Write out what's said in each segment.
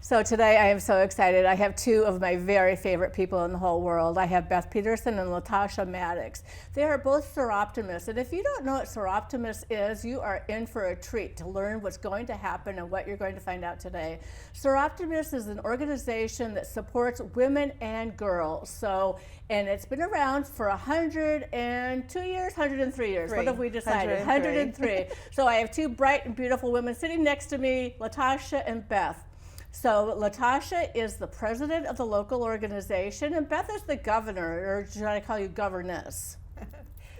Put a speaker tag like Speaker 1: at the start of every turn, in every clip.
Speaker 1: So today I am so excited. I have two of my very favorite people in the whole world. I have Beth Peterson and LaTasha Maddox. They are both Soroptimists. And if you don't know what Soroptimist is, you are in for a treat to learn what's going to happen and what you're going to find out today. Soroptimist is an organization that supports women and girls. And it's been around for 102 years, 103 years. What have we decided? 103. So I have two bright and beautiful women sitting next to me, LaTasha and Beth. So LaTasha is the president of the local organization, and Beth is the governor, or should I call you governess?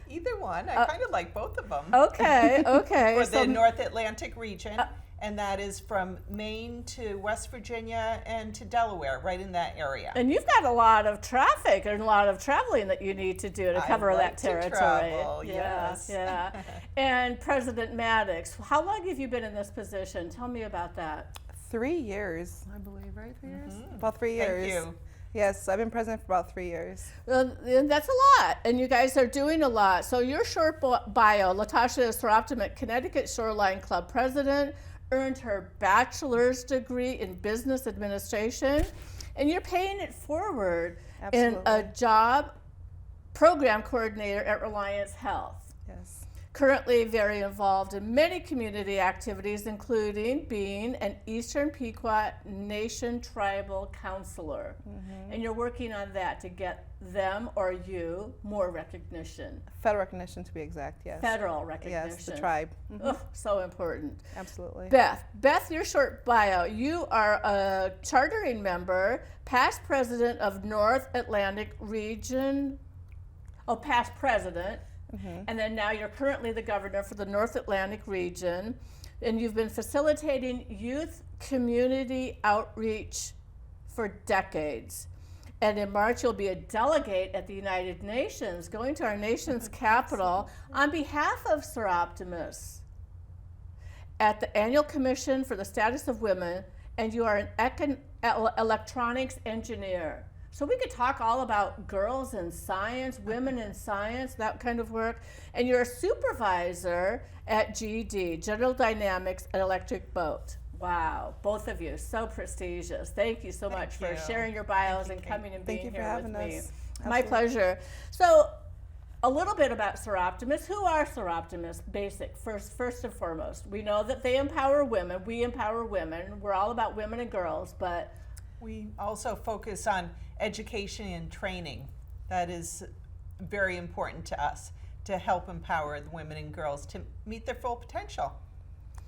Speaker 2: Either one. I kind of like both of them.
Speaker 1: Okay, okay.
Speaker 2: For the North Atlantic region, and that is from Maine to West Virginia and to Delaware, right in that area.
Speaker 1: And you've got a lot of traffic and a lot of traveling that you need to do to cover that territory.
Speaker 2: Travel, yes.
Speaker 1: Yeah. And President Maddox, how long have you been in this position? Tell me about that.
Speaker 3: 3 years, I believe, right? 3 years? About 3 years.
Speaker 2: Thank you.
Speaker 3: Yes, I've been president for about 3 years.
Speaker 1: And that's a lot, and you guys are doing a lot. So your short bio, LaTasha is Soroptimist Connecticut Shoreline Club president, earned her bachelor's degree in business administration, and you're paying it forward in a job program coordinator at Reliance Health.
Speaker 3: Yes.
Speaker 1: Currently very involved in many community activities, including being an Eastern Pequot Nation tribal counselor. And you're working on that to get them or you more recognition.
Speaker 3: Federal recognition, to be exact, yes.
Speaker 1: Federal recognition.
Speaker 3: Yes, the tribe.
Speaker 1: Oh, so important.
Speaker 3: Absolutely.
Speaker 1: Beth, your short bio. You are a chartering member, past president of North Atlantic Region. Oh, past president. And then now you're currently the governor for the North Atlantic region, and you've been facilitating youth community outreach for decades. And in March, you'll be a delegate at the United Nations, going to our nation's capital on behalf of Soroptimists at the Annual Commission for the Status of Women, and you are an electronics engineer. So we could talk all about girls in science, women in science, that kind of work. And you're a supervisor at GD, General Dynamics and Electric Boat. Wow, both of you, so prestigious. Thank you so much for sharing your bios and coming and being here with me. My pleasure. So a little bit about Soroptimists. Who are Soroptimists? Basic, first and foremost. We know that they empower women. We empower women. We're all about women and girls, but
Speaker 2: we also focus on education and training. That is very important to us, to help empower the women and girls to meet their full potential.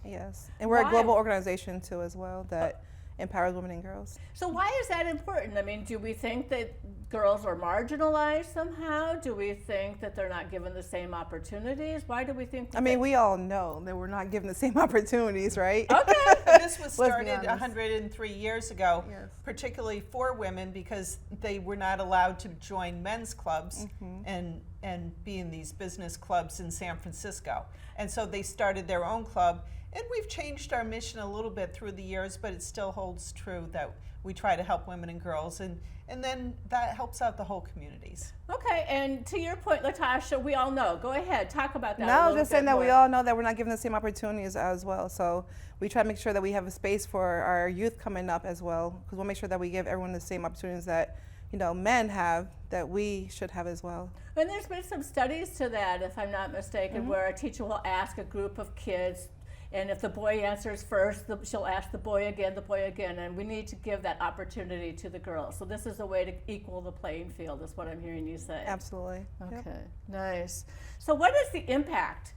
Speaker 3: Yes, and we're a global organization too as well that empowers women and girls.
Speaker 1: So why is that important? I mean, do we think that girls are marginalized somehow? Do we think that they're not given the same opportunities? Why do we think that?
Speaker 3: I mean, we all know that we're not given the same opportunities, right?
Speaker 1: Okay.
Speaker 2: This was started 103 years ago, particularly for women, because they were not allowed to join men's clubs and be in these business clubs in San Francisco. And so they started their own club. And we've changed our mission a little bit through the years, but it still holds true that we try to help women and girls, and then that helps out the whole communities. Okay, and to your point, LaTasha, we all know. Go ahead, talk about that.
Speaker 3: No, just saying that we all know that we're not given the same opportunities as well. So we try to make sure that we have a space for our youth coming up as well, because we'll make sure that we give everyone the same opportunities that men have, that we should have as well.
Speaker 1: And there's been some studies to that, if I'm not mistaken, where a teacher will ask a group of kids, and if the boy answers first, she'll ask the boy again, and we need to give that opportunity to the girls. So this is a way to equal the playing field, is what I'm hearing you say.
Speaker 3: Absolutely.
Speaker 1: Okay, nice. So what is the impact?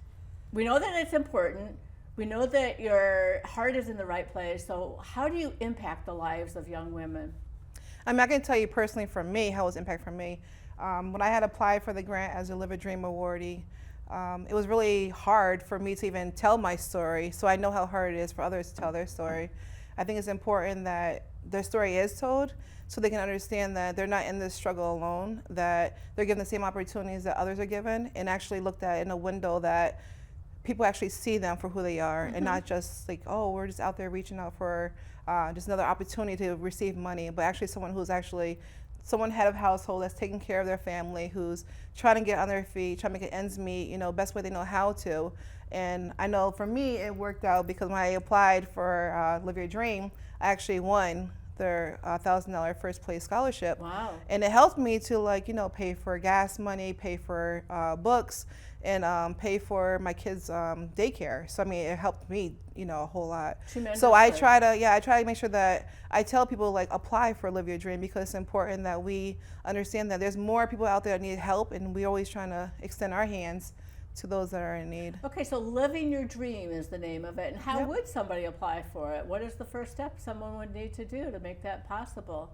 Speaker 1: We know that it's important. We know that your heart is in the right place. So how do you impact the lives of young women?
Speaker 3: I mean, I can tell you personally from me, how it was impact from me. When I had applied for the grant as a Live a Dream awardee, it was really hard for me to even tell my story, so I know how hard it is for others to tell their story. I think it's important that their story is told so they can understand that they're not in this struggle alone, that they're given the same opportunities that others are given, and actually looked at in a window that people actually see them for who they are, and not just like, oh, we're just out there reaching out for just another opportunity to receive money, but actually someone who's actually someone head of household that's taking care of their family, who's trying to get on their feet, trying to make ends meet, best way they know how to. And I know for me, it worked out because when I applied for Live Your Dream, I actually won their $1,000 first place scholarship.
Speaker 1: Wow.
Speaker 3: And it helped me to pay for gas money, pay for books, and pay for my kids' daycare. So I mean, it helped me, a whole lot. So I try to make sure that I tell people apply for Live Your Dream, because it's important that we understand that there's more people out there that need help, and we're always trying to extend our hands to those that are in need.
Speaker 1: Okay, so Living Your Dream is the name of it. And how
Speaker 3: Yep.
Speaker 1: would somebody apply for it? What is the first step someone would need to do to make that possible?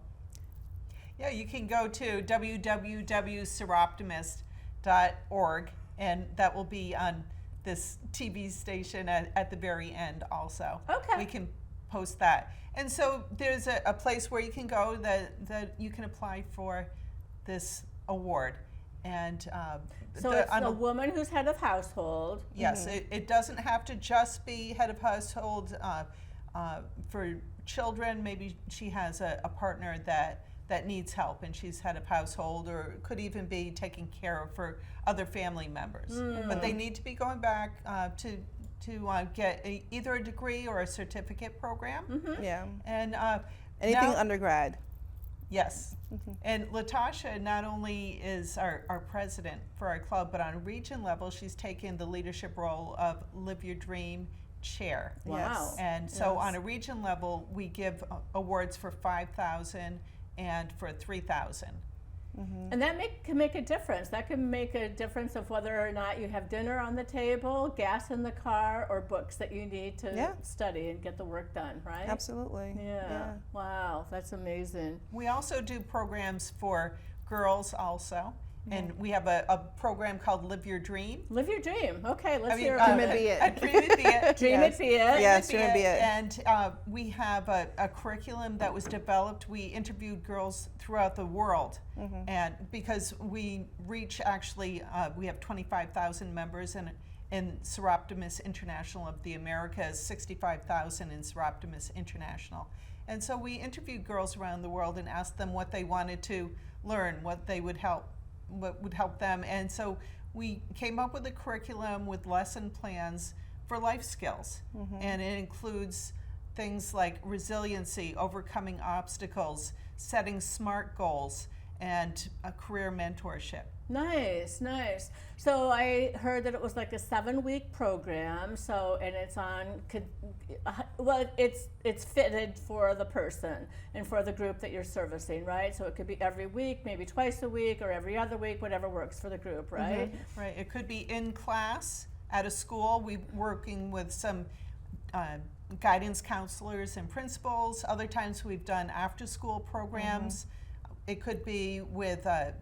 Speaker 2: Yeah, you can go to www.soroptimist.org, and that will be on this TV station at the very end also.
Speaker 1: Okay.
Speaker 2: We can post that. And so there's a place where you can go that you can apply for this award. And
Speaker 1: So it's a woman who's head of household.
Speaker 2: yes, it doesn't have to just be head of household. For children, maybe she has a partner that needs help and she's head of household, or it could even be taking care of for other family members. But they need to be going back to get either a degree or a certificate program.
Speaker 3: Yeah.
Speaker 2: And
Speaker 3: Anything
Speaker 2: now-
Speaker 3: undergrad.
Speaker 2: Yes. And LaTasha not only is our president for our club, but on a region level, she's taken the leadership role of Live Your Dream chair.
Speaker 1: Wow.
Speaker 3: Yes.
Speaker 2: And so on a region level, we give awards for 5,000 and for 3,000.
Speaker 1: And that can make a difference. That can make a difference of whether or not you have dinner on the table, gas in the car, or books that you need to study and get the work done, right?
Speaker 3: Absolutely.
Speaker 1: Yeah. Wow, that's amazing.
Speaker 2: We also do programs for girls also. And we have a program called Live Your Dream.
Speaker 1: Live Your Dream. Okay, let's hear
Speaker 3: Dream
Speaker 1: about
Speaker 3: it, be
Speaker 1: it.
Speaker 3: it.
Speaker 2: Dream it, be it.
Speaker 1: Dream it, be it.
Speaker 3: Yes, dream it, be it.
Speaker 2: And we have a curriculum that was developed. We interviewed girls throughout the world, and because we reach actually, we have 25,000 members in Soroptimist International of the Americas, 65,000 in Soroptimist International. And so we interviewed girls around the world and asked them what they wanted to learn, what would help them. And so we came up with a curriculum with lesson plans for life skills. And it includes things like resiliency, overcoming obstacles, setting SMART goals, and a career mentorship.
Speaker 1: Nice, nice. So I heard that it was like a 7-week program. So, and it's it's fitted for the person and for the group that you're servicing, right? So it could be every week, maybe twice a week, or every other week, whatever works for the group, right?
Speaker 2: Right. It could be in class at a school. We're working with some guidance counselors and principals. Other times we've done after-school programs. It could be with a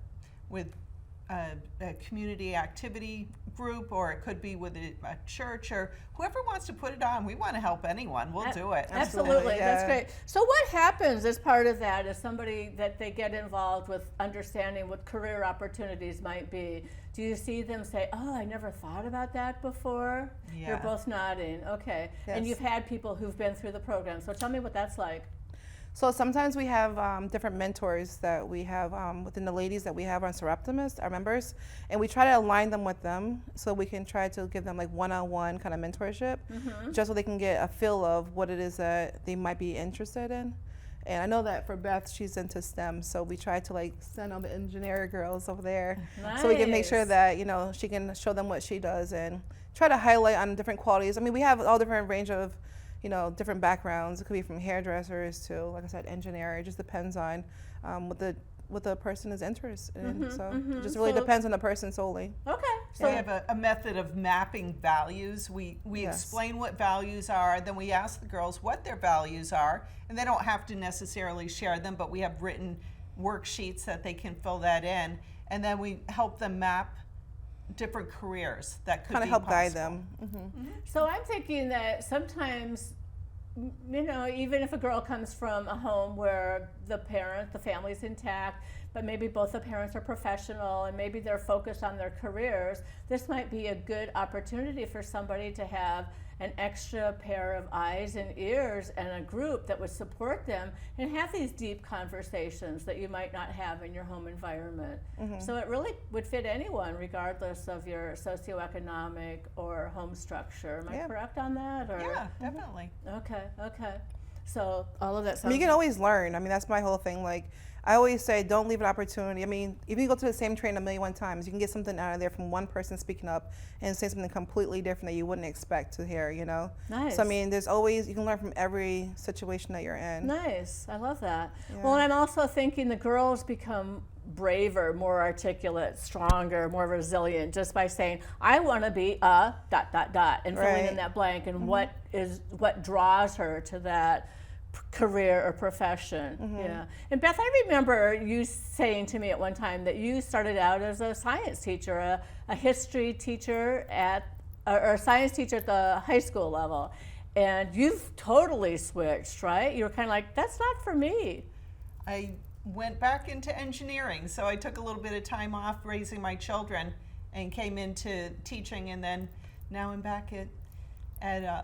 Speaker 2: community activity group, or it could be with a church, or whoever wants to put it on. We want to help anyone. We'll do it.
Speaker 1: Absolutely,
Speaker 3: Yeah.
Speaker 1: that's great. So what happens as part of that is somebody that they get involved with understanding what career opportunities might be. Do you see them say, oh, I never thought about that before?
Speaker 2: Yeah.
Speaker 1: You're both nodding, okay.
Speaker 3: Yes.
Speaker 1: And you've had people who've been through the program, so tell me what that's like.
Speaker 3: So sometimes we have different mentors that we have within the ladies that we have on Soroptimist, our members, and we try to align them with them so we can try to give them like one-on-one kind of mentorship, just so they can get a feel of what it is that they might be interested in. And I know that for Beth, she's into STEM, so we try to like send all the engineer girls over there, so we can make sure
Speaker 1: Nice.
Speaker 3: that she can show them what she does and try to highlight on different qualities. I mean, we have all different range of different backgrounds. It could be from hairdressers to, like I said, engineer. It just depends on what the person is interested in. So it just really depends on the person solely.
Speaker 1: Okay,
Speaker 2: So
Speaker 1: so
Speaker 2: we have a method of mapping values. We
Speaker 3: Yes.
Speaker 2: explain what values are, then we ask the girls what their values are, and they don't have to necessarily share them, but we have written worksheets that they can fill that in, and then we help them map different careers that could
Speaker 3: Kind
Speaker 2: be
Speaker 3: of help guide
Speaker 2: possible.
Speaker 3: them.
Speaker 1: So I'm thinking that sometimes, even if a girl comes from a home where the family's intact, but maybe both the parents are professional and maybe they're focused on their careers, this might be a good opportunity for somebody to have an extra pair of eyes and ears and a group that would support them and have these deep conversations that you might not have in your home environment. So it really would fit anyone regardless of your socioeconomic or home structure. Am I correct on that? Or?
Speaker 2: Yeah, definitely.
Speaker 1: Okay. So all of that
Speaker 3: I
Speaker 1: sounds...
Speaker 3: mean, you can always learn. I mean, that's my whole thing. Like, I always say, don't leave an opportunity. I mean, if you go to the same train 1,000,001 times, you can get something out of there from one person speaking up and saying something completely different that you wouldn't expect to hear, you know?
Speaker 1: Nice.
Speaker 3: So, I mean, there's always, you can learn from every situation that you're in.
Speaker 1: Nice. I love that.
Speaker 3: Yeah.
Speaker 1: Well, and I'm also thinking the girls become braver, more articulate, stronger, more resilient just by saying, I want to be a ... and filling in that blank and what draws her to that career or profession. Yeah. And Beth, I remember you saying to me at one time that you started out as a science teacher, a history teacher or a science teacher at the high school level. And you've totally switched, right? You were kind of like, that's not for me.
Speaker 2: I went back into engineering, so I took a little bit of time off raising my children and came into teaching, and then now I'm back at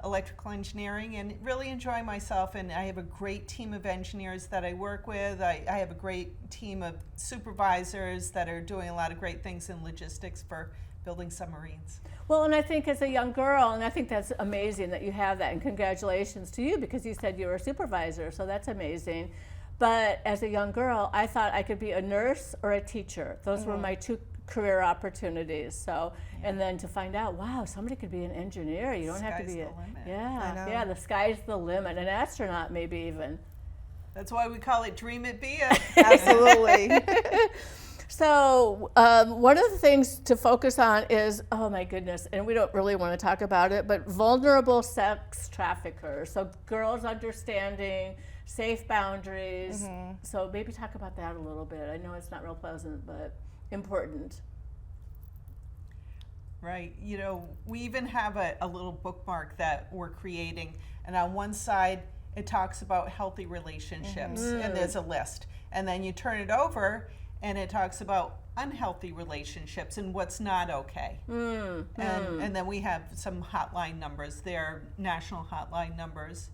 Speaker 2: electrical engineering and really enjoy myself. And I have a great team of engineers that I work with. I have a great team of supervisors that are doing a lot of great things in logistics for building submarines.
Speaker 1: Well, and I think as a young girl, and I think that's amazing that you have that, and congratulations to you because you said you were a supervisor, so that's amazing. But as a young girl, I thought I could be a nurse or a teacher. Those were my two career opportunities. So, and then to find out, wow, somebody could be an engineer. You don't have to be
Speaker 2: Sky's the limit.
Speaker 1: Yeah, the sky's the limit. An astronaut, maybe even.
Speaker 2: That's why we call it Dream It, Be It.
Speaker 3: Absolutely.
Speaker 1: So one of the things to focus on is, oh my goodness, and we don't really want to talk about it, but vulnerable sex traffickers. So girls understanding safe boundaries. So maybe talk about that a little bit. I know it's not real pleasant, but important.
Speaker 2: Right. You know, we even have a little bookmark that we're creating, and on one side it talks about healthy relationships, and there's a list. And then you turn it over, and it talks about unhealthy relationships and what's not okay. And then we have some hotline numbers. They're national hotline numbers.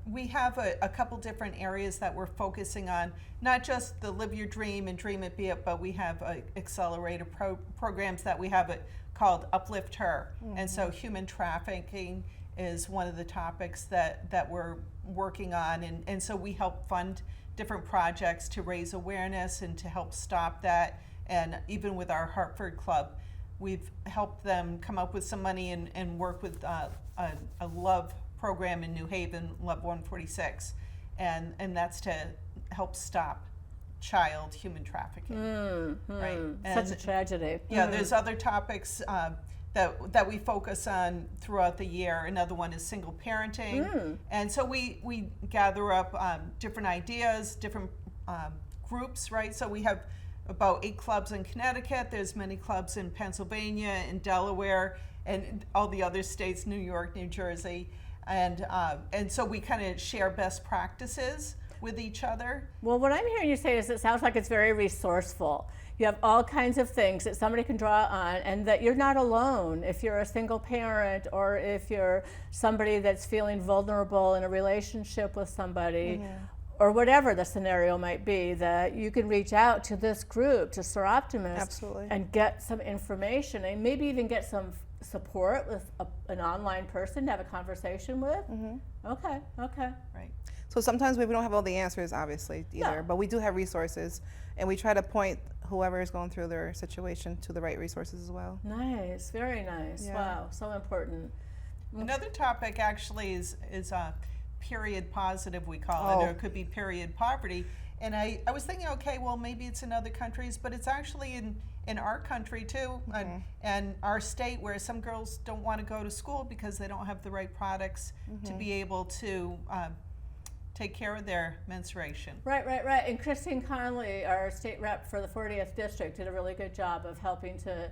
Speaker 2: We have a couple different areas that we're focusing on, not just the Live Your Dream and Dream It, Be It, but we have accelerator programs that we have called Uplift Her. And so human trafficking is one of the topics that we're working on. And so we help fund different projects to raise awareness and to help stop that. And even with our Hartford Club, we've helped them come up with some money and work with a love program in New Haven, Love 146, and that's to help stop child human trafficking. Right,
Speaker 1: Such a tragedy.
Speaker 2: Yeah, there's other topics that we focus on throughout the year. Another one is single parenting, and so we gather up different ideas, different groups. Right, so we have about 8 clubs in Connecticut. There's many clubs in Pennsylvania, in Delaware, and all the other states, New York, New Jersey. And so we kind of share best practices with each other.
Speaker 1: Well, what I'm hearing you say is it sounds like it's very resourceful. You have all kinds of things that somebody can draw on, and that you're not alone if you're a single parent or if you're somebody that's feeling vulnerable in a relationship with somebody, or whatever the scenario might be, that you can reach out to this group, to Soroptimist, and get some information and maybe even get some support with an online person to have a conversation with. Okay.
Speaker 2: Right.
Speaker 3: So sometimes we don't have all the answers, obviously, either, but we do have resources, and we try to point whoever is going through their situation to the right resources as well.
Speaker 1: Nice, very nice.
Speaker 3: Yeah.
Speaker 1: Wow, so important.
Speaker 2: Another topic actually is period positive, we call it, or it could be period poverty. And I was thinking, okay, well, maybe it's in other countries, but it's actually in our country too, and our state, where some girls don't want to go to school because they don't have the right products to be able to take care of their menstruation.
Speaker 1: Right. And Christine Conley, our state rep for the 40th district, did a really good job of helping to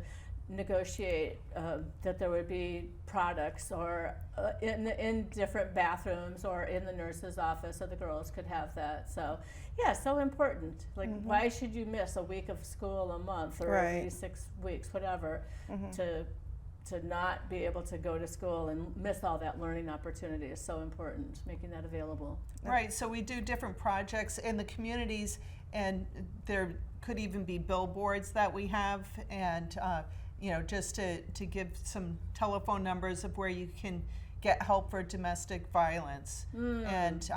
Speaker 1: negotiate that there would be products or in different bathrooms or in the nurse's office so the girls could have that. So yeah, so important. Like why should you miss a week of school a month or every 6 weeks, whatever, to to not be able to go to school and miss all that learning opportunity is so important, making that available.
Speaker 2: Right, so we do different projects in the communities, and there could even be billboards that we have, and just to give some telephone numbers of where you can get help for domestic violence. And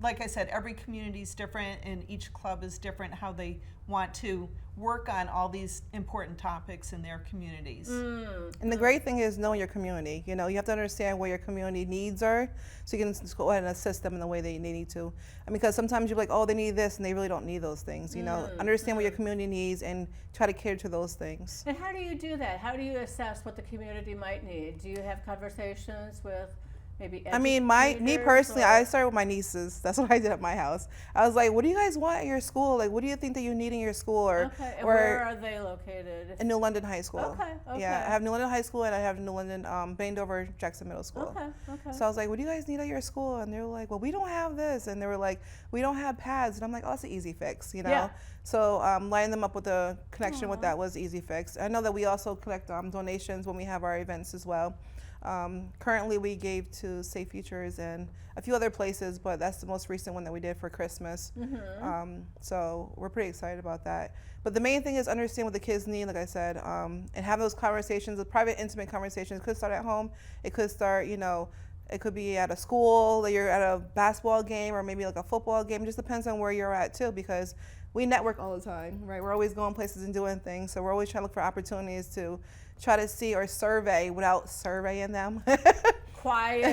Speaker 2: like I said, every community is different, and each club is different how they want to work on all these important topics in their communities.
Speaker 3: And the great thing is knowing your community. You have to understand where your community needs are, so you can just go ahead and assist them in the way they need to. And because sometimes you're like, oh, they need this, and they really don't need those things. Understand what your community needs and try to cater to those things.
Speaker 1: And how do you do that? How do you assess what the community might need? Do you have conversations with maybe
Speaker 3: me personally, I started with my nieces. That's what I did at my house. I was like, what do you guys want at your school? Like, what do you think that you need in your school?
Speaker 1: Okay, and where are they located?
Speaker 3: In New London High School.
Speaker 1: Okay.
Speaker 3: Yeah, I have New London High School, and I have New London, Baindover Jackson Middle School.
Speaker 1: Okay.
Speaker 3: So I was like, what do you guys need at your school? And they were like, well, we don't have this. And they were like, we don't have pads. And I'm like, oh, it's an easy fix,
Speaker 1: Yeah.
Speaker 3: So lining them up with a connection with that was easy fix. I know that we also collect donations when we have our events as well. Currently we gave to Safe Futures and a few other places, but that's the most recent one that we did for Christmas. So we're pretty excited about that. But the main thing is understand what the kids need, like I said, and have those conversations, the private, intimate conversations. It could start at home. It could start, it could be at a school, that you're at a basketball game or maybe like a football game. It just depends on where you're at too, because we network all the time, right? We're always going places and doing things. So we're always trying to look for opportunities to try to see or survey without surveying them.
Speaker 1: Quiet,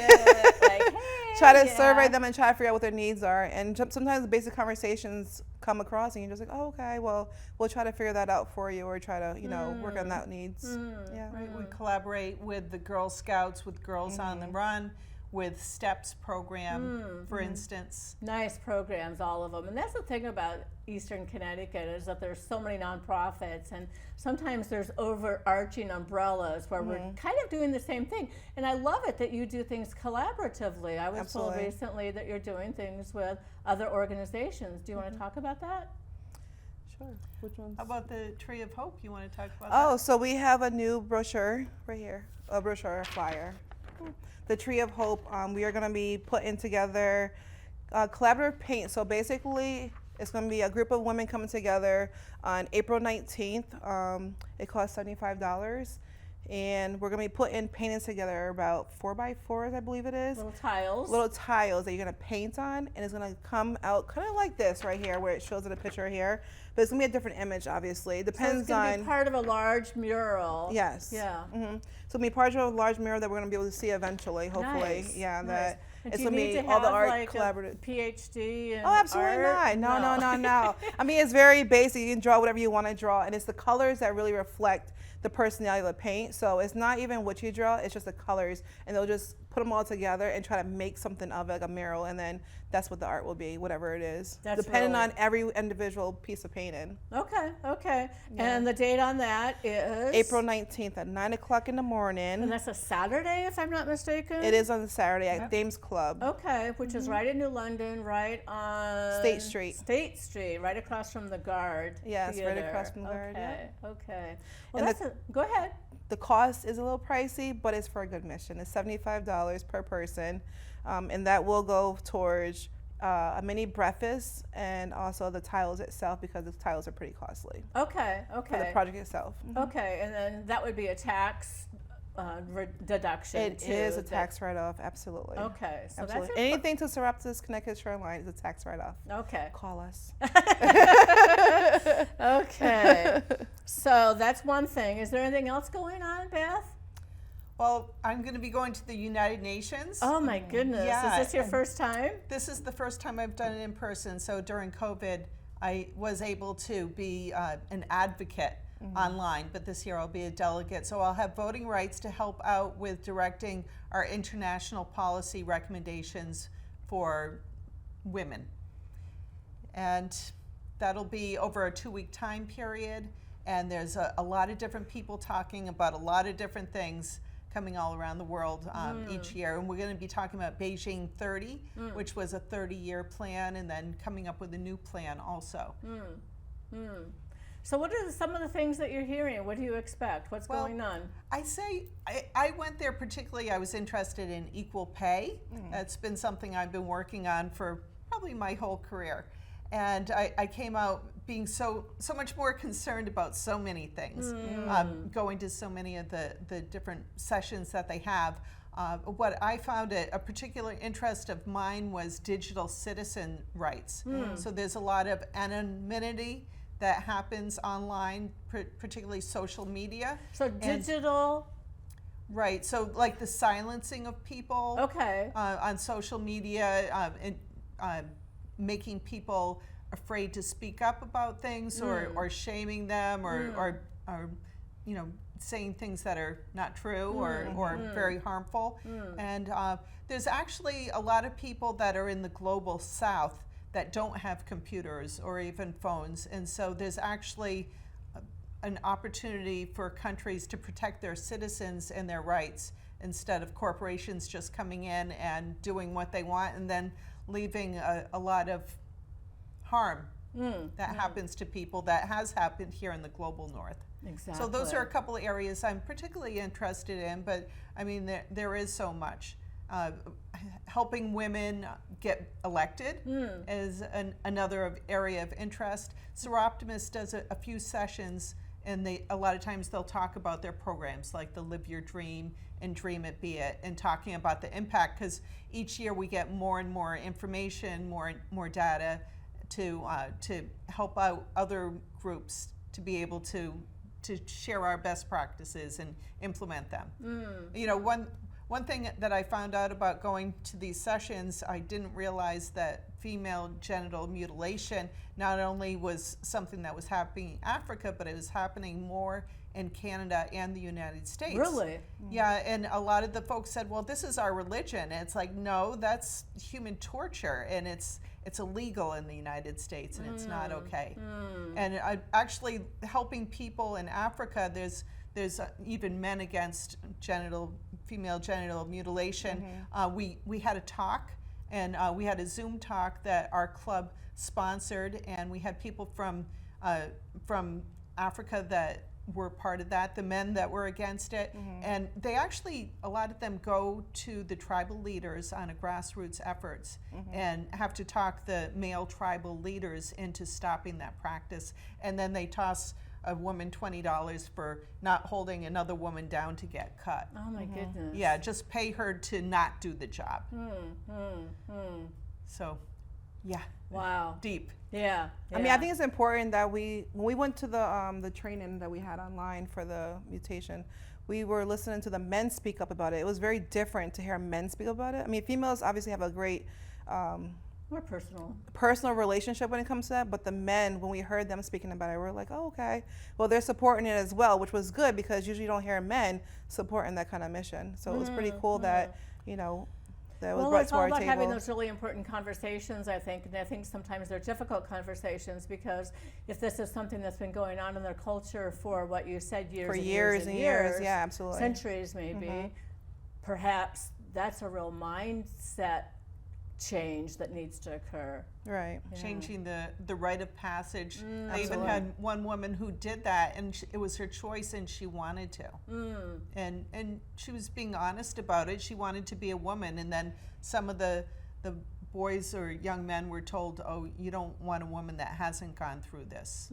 Speaker 1: like, hey.
Speaker 3: Try to survey them and try to figure out what their needs are. And sometimes the basic conversations come across and you're just like, oh, okay, well, we'll try to figure that out for you or try to, work on that needs. Yeah.
Speaker 2: Right, we collaborate with the Girl Scouts, with Girls on the Run, with STEPS program, for instance.
Speaker 1: Nice programs, all of them. And that's the thing about Eastern Connecticut is that there's so many nonprofits, and sometimes there's overarching umbrellas where we're kind of doing the same thing. And I love it that you do things collaboratively. I was told recently that you're doing things with other organizations. Do you want to talk about that?
Speaker 3: Sure. Which ones?
Speaker 2: How about the Tree of Hope? You want to talk about
Speaker 3: that?
Speaker 2: Oh,
Speaker 3: so we have a new brochure right here, a brochure, a flyer. The Tree of Hope, we are going to be putting together collaborative paint. So basically, it's going to be a group of women coming together on April 19th. It costs $75. And we're going to be putting painting together about 4x4s, I believe it is.
Speaker 1: Little tiles.
Speaker 3: Little tiles that you're going to paint on. And it's going to come out kind of like this right here, where it shows in the picture here. But it's going to be a different image, obviously. It depends on.
Speaker 1: It's going to be part of a large mural.
Speaker 3: Yes.
Speaker 1: Yeah.
Speaker 3: So it's going to be part of a large mural that we're going to be able to see eventually, hopefully.
Speaker 1: Nice.
Speaker 3: Yeah.
Speaker 1: Nice.
Speaker 3: That it's
Speaker 1: going to
Speaker 3: be all the art collaborative.
Speaker 1: PhD in
Speaker 3: Oh, absolutely
Speaker 1: art?
Speaker 3: not. No. I mean, it's very basic. You can draw whatever you want to draw, and it's the colors that really reflect the personality of the paint. So it's not even what you draw, it's just the colors, and they'll just put them all together and try to make something of it, like a mural, and then that's what the art will be, whatever it is.
Speaker 1: That's
Speaker 3: depending
Speaker 1: really
Speaker 3: on every individual piece of painting.
Speaker 1: Okay.
Speaker 3: Yeah.
Speaker 1: And the date on that is?
Speaker 3: April 19th at 9 o'clock in the morning.
Speaker 1: And that's a Saturday, if I'm not mistaken?
Speaker 3: It is on the Saturday at Dames Club.
Speaker 1: Okay, which is right in New London, right on
Speaker 3: State Street.
Speaker 1: State Street, right across from the Guard.
Speaker 3: Yes,
Speaker 1: Theater.
Speaker 3: right across from the Guard.
Speaker 1: Okay. Well,
Speaker 3: And
Speaker 1: go ahead.
Speaker 3: The cost is a little pricey, but it's for a good mission. It's $75 per person, and that will go towards a mini breakfast and also the tiles itself, because the tiles are pretty costly.
Speaker 1: Okay.
Speaker 3: For the project itself.
Speaker 1: Okay, and then that would be a tax deduction.
Speaker 3: It is a tax write-off, absolutely.
Speaker 1: Okay, so
Speaker 3: absolutely.
Speaker 1: that's
Speaker 3: anything to Soroptimist Connecticut Shoreline is a tax write-off.
Speaker 1: Okay.
Speaker 3: Call us.
Speaker 1: Okay. So that's one thing. Is there anything else going on, Beth?
Speaker 2: Well, I'm going to be going to the United Nations.
Speaker 1: Oh my goodness.
Speaker 2: Yeah,
Speaker 1: Is this your first time?
Speaker 2: This is the first time I've done it in person. So during COVID, I was able to be an advocate online, but this year I'll be a delegate. So I'll have voting rights to help out with directing our international policy recommendations for women. And that'll be over a 2-week time period. And there's a lot of different people talking about a lot of different things coming all around the world each year. And we're going to be talking about Beijing 30, which was a 30-year plan, and then coming up with a new plan also.
Speaker 1: So what are some of the things that you're hearing? What do you expect? What's going on?
Speaker 2: I went there particularly, I was interested in equal pay. That's been something I've been working on for probably my whole career. And I came out being so much more concerned about so many things, going to so many of the different sessions that they have. What I found a particular interest of mine was digital citizen rights. So there's a lot of anonymity that happens online, particularly social media.
Speaker 1: So digital.
Speaker 2: Right, so like the silencing of people on social media, making people afraid to speak up about things or shaming them or saying things that are not true or very harmful. And there's actually a lot of people that are in the global south that don't have computers or even phones. And so there's actually an opportunity for countries to protect their citizens and their rights instead of corporations just coming in and doing what they want and then leaving a lot of harm that happens to people that has happened here in the global north.
Speaker 1: Exactly.
Speaker 2: So those are a couple of areas I'm particularly interested in, but I mean, there is so much. Helping women get elected is another area of interest. Soroptimist does a few sessions, and a lot of times they'll talk about their programs, like the Live Your Dream and Dream It Be It, and talking about the impact, because each year we get more and more information, more data to help out other groups to be able to share our best practices and implement them. You know, one thing that I found out about going to these sessions, I didn't realize that female genital mutilation not only was something that was happening in Africa, but it was happening more in Canada and the United States.
Speaker 1: Really?
Speaker 2: Yeah, and a lot of the folks said, well, this is our religion. And it's like, no, that's human torture, and it's illegal in the United States, and it's not okay. And actually helping people in Africa, there's even Men Against Female Genital Mutilation. We had a talk, and we had a Zoom talk that our club sponsored, and we had people from Africa that were part of that, the men that were against it. And they actually, a lot of them go to the tribal leaders on a grassroots efforts and have to talk the male tribal leaders into stopping that practice. And then they toss a woman $20 for not holding another woman down to get cut.
Speaker 1: Oh my goodness.
Speaker 2: Yeah, just pay her to not do the job. So, yeah.
Speaker 1: Wow.
Speaker 2: Deep.
Speaker 1: Yeah.
Speaker 3: I mean, I think it's important that when we went to the training that we had online for the mutation, we were listening to the men speak up about it. It was very different to hear men speak about it. I mean, females obviously have a great
Speaker 1: more
Speaker 3: personal relationship when it comes to that, but the men, when we heard them speaking about it, we were like, oh, okay. Well, they're supporting it as well, which was good because usually you don't hear men supporting that kind of mission. So it was pretty cool that, you know, that was brought to our table. Well, it's all about
Speaker 1: having those really important conversations, I think, and I think sometimes they're difficult conversations because if this is something that's been going on in their culture for what you said, years and years,
Speaker 3: yeah, absolutely,
Speaker 1: centuries maybe, perhaps that's a real mindset change that needs to occur.
Speaker 3: Right.
Speaker 1: Yeah.
Speaker 2: Changing the rite of passage. I even had one woman who did that, and it was her choice, and she wanted to. And she was being honest about it. She wanted to be a woman, and then some of the boys or young men were told, "Oh, you don't want a woman that hasn't gone through this."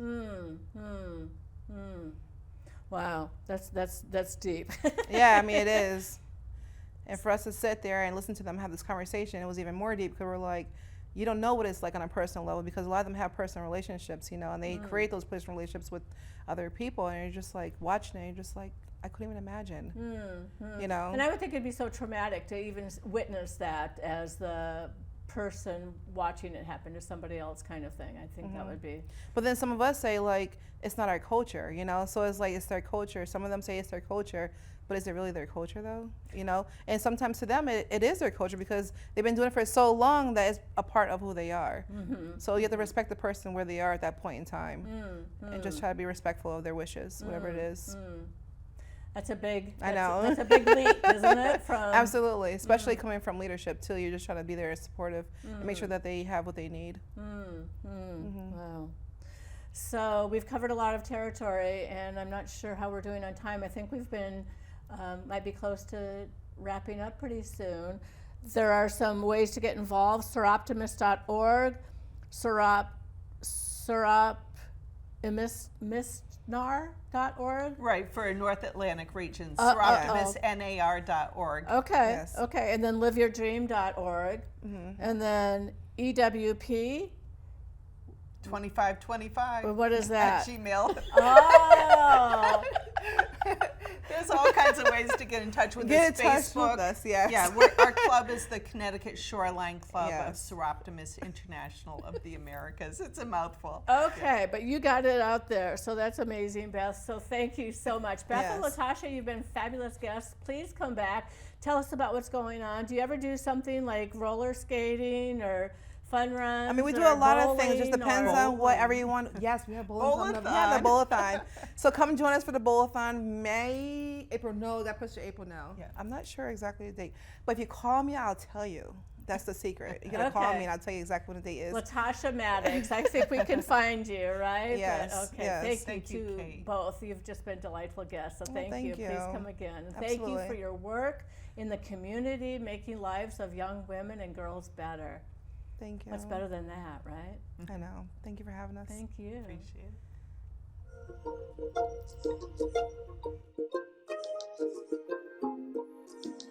Speaker 1: Wow, that's deep.
Speaker 3: Yeah, I mean it is. And for us to sit there and listen to them have this conversation, it was even more deep because we're like, you don't know what it's like on a personal level because a lot of them have personal relationships, you know, and they create those personal relationships with other people, and you're just like watching it, and you're just like, I couldn't even imagine, you know.
Speaker 1: And I would think it'd be so traumatic to even witness that as the person watching it happen to somebody else, kind of thing. I think that would be.
Speaker 3: But then some of us say like it's not our culture, you know. So it's like it's their culture. Some of them say it's their culture. But is it really their culture though? You know? And sometimes to them it is their culture because they've been doing it for so long that it's a part of who they are. So you have to respect the person where they are at that point in time and just try to be respectful of their wishes, whatever it is.
Speaker 1: That's a big,
Speaker 3: I know.
Speaker 1: That's a big leap, isn't it? From
Speaker 3: Absolutely, especially coming from leadership too. You're just trying to be there supportive and make sure that they have what they need.
Speaker 1: Wow. So we've covered a lot of territory, and I'm not sure how we're doing on time. I think we've been, might be close to wrapping up pretty soon. There are some ways to get involved. Soroptimist.org, Soroptimistnar.org.
Speaker 2: Right, for North Atlantic region,
Speaker 1: Yeah.
Speaker 2: soroptimistnar.org.
Speaker 1: Okay,
Speaker 3: Yes.
Speaker 1: okay, and then liveyourdream.org, and then EWP.
Speaker 2: 2525
Speaker 1: What is
Speaker 2: at
Speaker 1: that?
Speaker 2: Gmail.
Speaker 1: Oh,
Speaker 2: There's all kinds of ways to get in touch with
Speaker 3: Get
Speaker 2: us.
Speaker 3: in touch
Speaker 2: Facebook.
Speaker 3: with us, yes.
Speaker 2: Yeah, our club is the Connecticut Shoreline Club
Speaker 3: Yes.
Speaker 2: of Soroptimist International of the Americas. It's a mouthful.
Speaker 1: okay, but you got it out there, so that's amazing, Beth. So thank you so much. Beth and
Speaker 3: Yes.
Speaker 1: LaTasha, you've been fabulous guests. Please come back. Tell us about what's going on. Do you ever do something like roller skating or fun runs?
Speaker 3: I mean, we do
Speaker 1: or
Speaker 3: a lot of things. Just
Speaker 1: bowling
Speaker 3: depends
Speaker 1: or-
Speaker 3: on whatever you want. Yes, we have bowling.
Speaker 2: Bowl-a-thon.
Speaker 3: Yeah, the bowl-a-thon. So come join us for the bowl-a-thon, April. No, that pushed to April now.
Speaker 2: Yeah.
Speaker 3: I'm not sure exactly the date. But if you call me, I'll tell you. That's the secret. You're going to call
Speaker 1: Okay.
Speaker 3: me and I'll tell you exactly when the date is.
Speaker 1: LaTasha Maddox. I think we can find you, right?
Speaker 3: Yes,
Speaker 1: Okay.
Speaker 3: yes.
Speaker 1: Thank you to
Speaker 2: Kate.
Speaker 1: both. You've just been delightful guests. So thank
Speaker 3: thank
Speaker 1: you.
Speaker 3: you.
Speaker 1: Please come again. And thank you for
Speaker 3: Absolutely.
Speaker 1: your work in the community, making lives of young women and girls better.
Speaker 3: Thank you.
Speaker 1: What's better than that, right?
Speaker 3: I know. Thank you for having us.
Speaker 1: Thank you.
Speaker 2: Appreciate it.